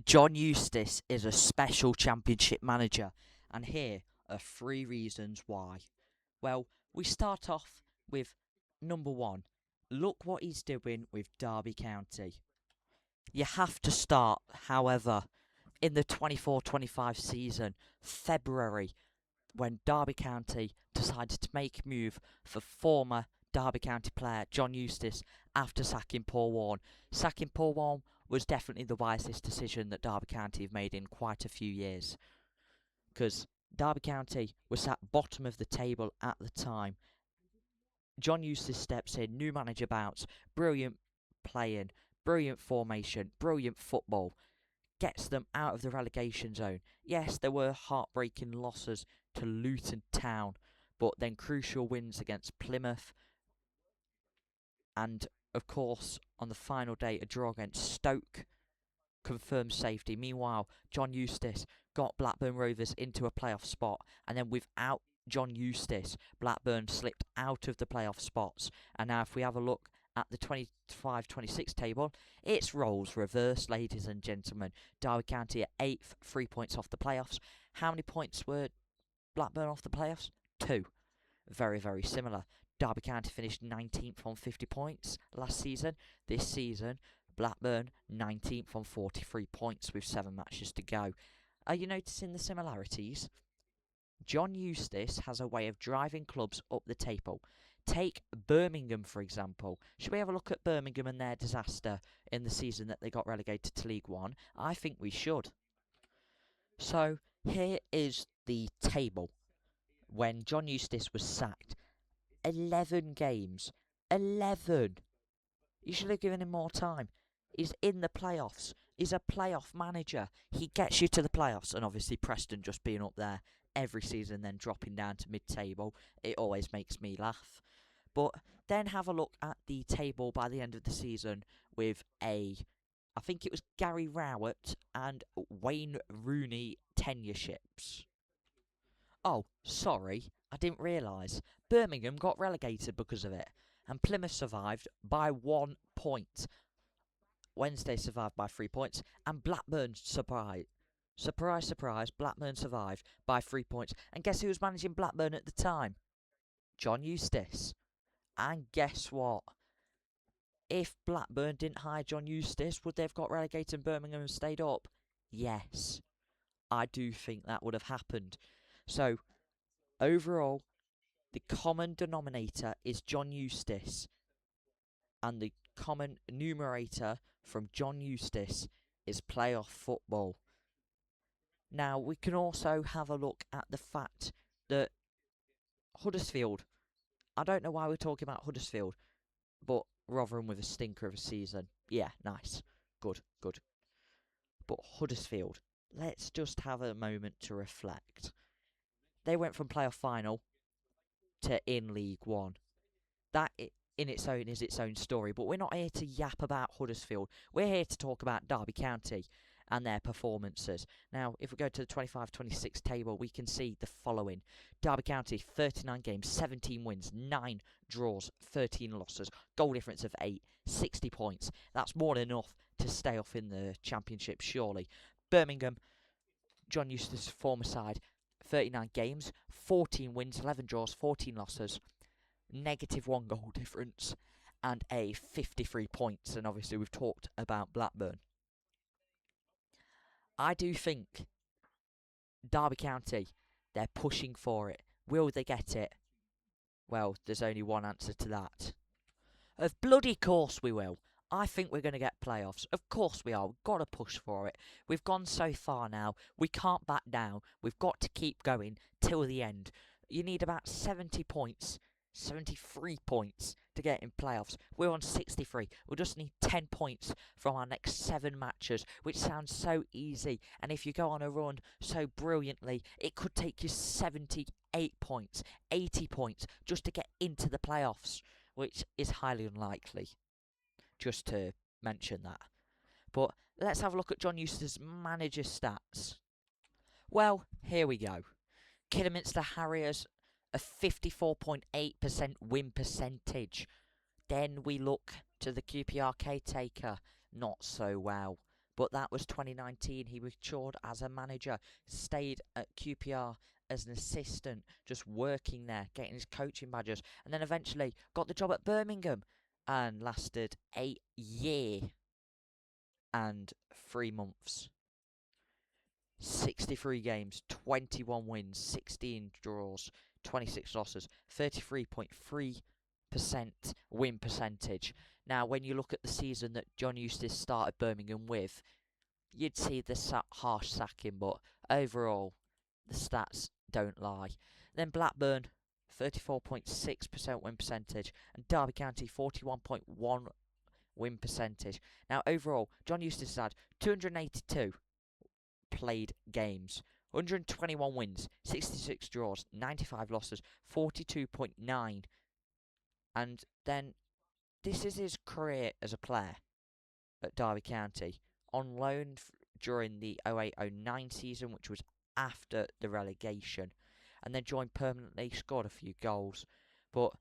John Eustace is a special championship manager, and here are three reasons why. Well, we start off with number one. Look what he's doing with Derby County. You have to start, however, in the 24-25 season, February, when Derby County decided to make a move for former Derby County player John Eustace after sacking Paul Warne. Sacking Paul Warne was definitely the wisest decision that Derby County have made in quite a few years, because Derby County was at bottom of the table at the time. John Eustace steps in, new manager bounce, brilliant playing, brilliant formation, brilliant football, gets them out of the relegation zone. Yes, there were heartbreaking losses to Luton Town, but then crucial wins against Plymouth, and of course, on the final day, a draw against Stoke confirmed safety. Meanwhile, John Eustace got Blackburn Rovers into a playoff spot, and then without John Eustace, Blackburn slipped out of the playoff spots. And now, if we have a look at the 25-26 table, it's roles reversed, ladies and gentlemen. Derby County at 8th, 3 points off the playoffs. How many points were Blackburn off the playoffs? 2. Very, very similar. Derby County finished 19th on 50 points last season. This season, Blackburn 19th on 43 points with 7 matches to go. Are you noticing the similarities? John Eustace has a way of driving clubs up the table. Take Birmingham, for example. Should we have a look at Birmingham and their disaster in the season that they got relegated to League One? I think we should. So, here is the table when John Eustace was sacked. 11 games. 11! You should have given him more time. He's in the playoffs. He's a playoff manager. He gets you to the playoffs, and obviously Preston just being up there every season, then dropping down to mid-table. It always makes me laugh. But then have a look at the table by the end of the season with I think it was Gary Rowett and Wayne Rooney tenureships. Oh, sorry, I didn't realise. Birmingham got relegated because of it, and Plymouth survived by 1 point. Wednesday survived by 3 points, and Blackburn survived. Surprise, surprise, Blackburn survived by 3 points. And guess who was managing Blackburn at the time? John Eustace. And guess what? If Blackburn didn't hire John Eustace, would they have got relegated and Birmingham have stayed up? Yes. I do think that would have happened. So, overall, the common denominator is John Eustace, and the common numerator from John Eustace is playoff football. Now, we can also have a look at the fact that Huddersfield, I don't know why we're talking about Huddersfield, but Rotherham with a stinker of a season. Yeah, nice. Good, good. But Huddersfield, let's just have a moment to reflect. They went from playoff final to in League One. That in its own is its own story, but we're not here to yap about Huddersfield. We're here to talk about Derby County and their performances. Now, if we go to the 25-26 table, we can see the following. Derby County, 39 games, 17 wins, 9 draws, 13 losses, goal difference of 8, 60 points. That's more than enough to stay off in the Championship, surely. Birmingham, John Eustace's former side, 39 games, 14 wins, 11 draws, 14 losses, -1 goal difference, and a 53 points. And obviously we've talked about Blackburn. I do think Derby County, they're pushing for it. Will they get it? Well, there's only one answer to that. Of bloody course we will. I think we're going to get playoffs. Of course we are. We've got to push for it. We've gone so far now. We can't back down. We've got to keep going till the end. You need about 70 points, 73 points to get in playoffs. We're on 63. We'll just need 10 points from our next 7 matches, which sounds so easy. And if you go on a run so brilliantly, it could take you 78 points, 80 points just to get into the playoffs, which is highly unlikely. Just to mention that. But let's have a look at John Eustace's manager stats. Well, here we go. Kidderminster Harriers, a 54.8% win percentage. Then we look to the QPR caretaker, not so well. But that was 2019. He matured as a manager, stayed at QPR as an assistant, just working there, getting his coaching badges, and then eventually got the job at Birmingham and lasted a year and 3 months. 63 games, 21 wins, 16 draws, 26 losses, 33.3% win percentage. Now, when you look at the season that John Eustace started Birmingham with, you'd see the harsh sacking, but overall, the stats don't lie. Then Blackburn, 34.6% win percentage, and Derby County, 41.1 win percentage. Now, overall, John Eustace had 282 played games, 121 wins, 66 draws, 95 losses, 42.9. And then this is his career as a player at Derby County, on loan during the 08-09 season, which was after the relegation, and then joined permanently, scored a few goals. But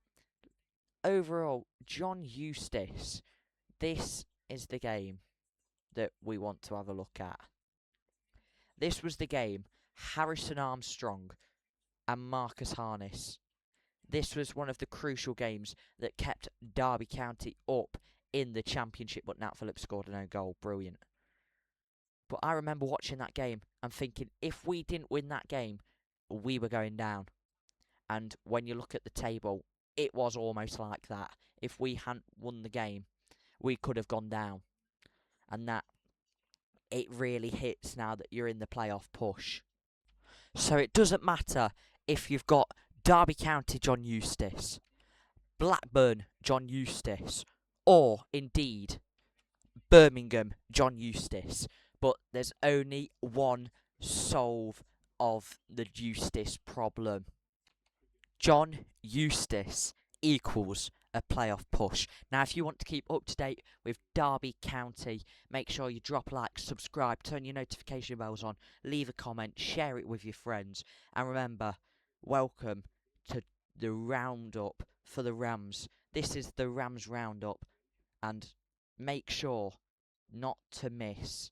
overall, John Eustace, this is the game that we want to have a look at. This was the game Harrison Armstrong and Marcus Harness. This was one of the crucial games that kept Derby County up in the Championship, but Nat Phillips scored an own goal. Brilliant. But I remember watching that game and thinking, if we didn't win that game, we were going down. And when you look at the table, it was almost like that. If we hadn't won the game, we could have gone down. And that, it really hits now that you're in the playoff push. So it doesn't matter if you've got Derby County John Eustace, Blackburn John Eustace, or indeed Birmingham John Eustace. But there's only one solve of the Eustace problem. John Eustace equals a playoff push. Now, if you want to keep up to date with Derby County, make sure you drop a like, subscribe, turn your notification bells on, leave a comment, share it with your friends, and remember, welcome to the Roundup for the Rams. This is the Rams Roundup, and make sure not to miss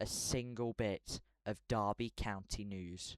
a single bit of Derby County news.